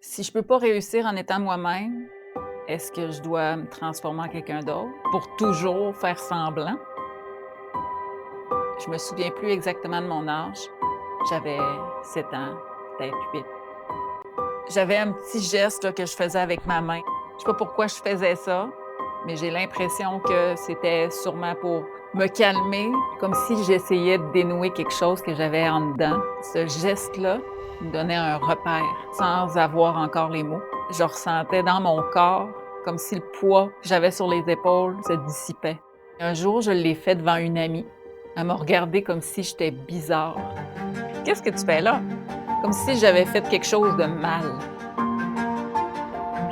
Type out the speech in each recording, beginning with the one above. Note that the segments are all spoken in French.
Si je peux pas réussir en étant moi-même, est-ce que je dois me transformer en quelqu'un d'autre pour toujours faire semblant? Je me souviens plus exactement de mon âge. J'avais 7 ans, peut-être 8. J'avais un petit geste là, que je faisais avec ma main. Je sais pas pourquoi je faisais ça, mais j'ai l'impression que c'était sûrement pour me calmer, comme si j'essayais de dénouer quelque chose que j'avais en dedans. Ce geste-là me donnait un repère sans avoir encore les mots. Je ressentais dans mon corps comme si le poids que j'avais sur les épaules se dissipait. Un jour, je l'ai fait devant une amie. Elle m'a regardé comme si j'étais bizarre. « Qu'est-ce que tu fais là? » Comme si j'avais fait quelque chose de mal.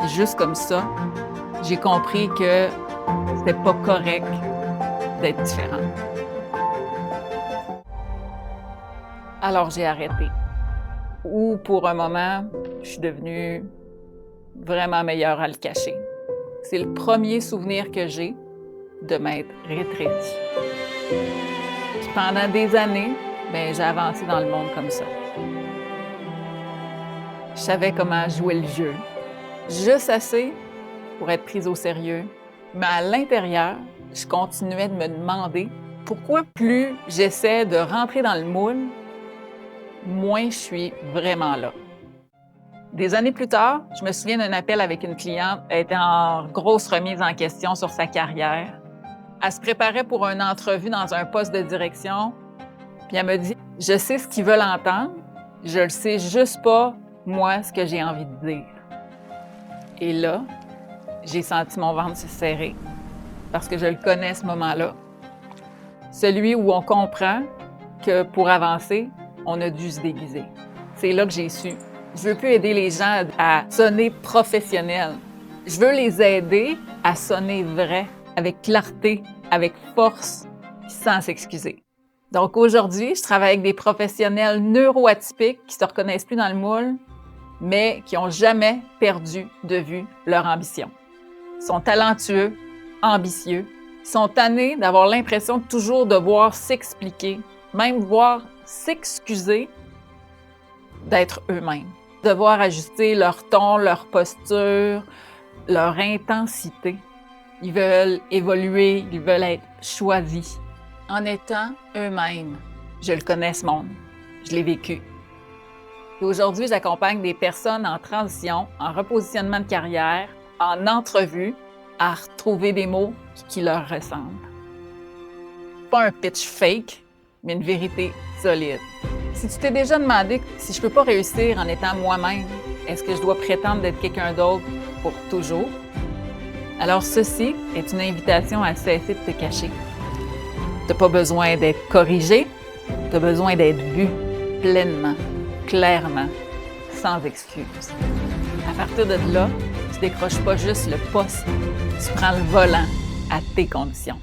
Puis juste comme ça, j'ai compris que c'était pas correct d'être différente. Alors j'ai arrêté. Ou pour un moment, je suis devenue vraiment meilleure à le cacher. C'est le premier souvenir que j'ai de m'être rétrécie. Puis pendant des années, j'ai avancé dans le monde comme ça. Je savais comment jouer le jeu, juste assez pour être prise au sérieux. Mais à l'intérieur, je continuais de me demander pourquoi plus j'essaie de rentrer dans le moule, moins je suis vraiment là. Des années plus tard, je me souviens d'un appel avec une cliente. Elle était en grosse remise en question sur sa carrière. Elle se préparait pour une entrevue dans un poste de direction. Puis elle me dit « Je sais ce qu'ils veulent entendre, je le sais juste pas, moi, ce que j'ai envie de dire. » Et là, j'ai senti mon ventre se serrer parce que je le connais, ce moment-là. Celui où on comprend que pour avancer, on a dû se déguiser. C'est là que j'ai su. Je veux plus aider les gens à sonner professionnel. Je veux les aider à sonner vrai, avec clarté, avec force, sans s'excuser. Donc aujourd'hui, je travaille avec des professionnels neuroatypiques qui se reconnaissent plus dans le moule, mais qui n'ont jamais perdu de vue leur ambition. Ils sont talentueux, ambitieux, ils sont tannés d'avoir l'impression de toujours devoir s'expliquer, même devoir s'excuser d'être eux-mêmes, devoir ajuster leur ton, leur posture, leur intensité. Ils veulent évoluer, ils veulent être choisis. En étant eux-mêmes, je le connais ce monde, je l'ai vécu. Et aujourd'hui, j'accompagne des personnes en transition, en repositionnement de carrière, en entrevue, à retrouver des mots qui leur ressemblent. Pas un pitch fake, mais une vérité solide. Si tu t'es déjà demandé si je peux pas réussir en étant moi-même, est-ce que je dois prétendre d'être quelqu'un d'autre pour toujours? Alors ceci est une invitation à cesser de te cacher. Tu n'as pas besoin d'être corrigé, tu as besoin d'être vu pleinement, clairement, sans excuse. À partir de là, tu décroches pas juste le poste, tu prends le volant à tes conditions.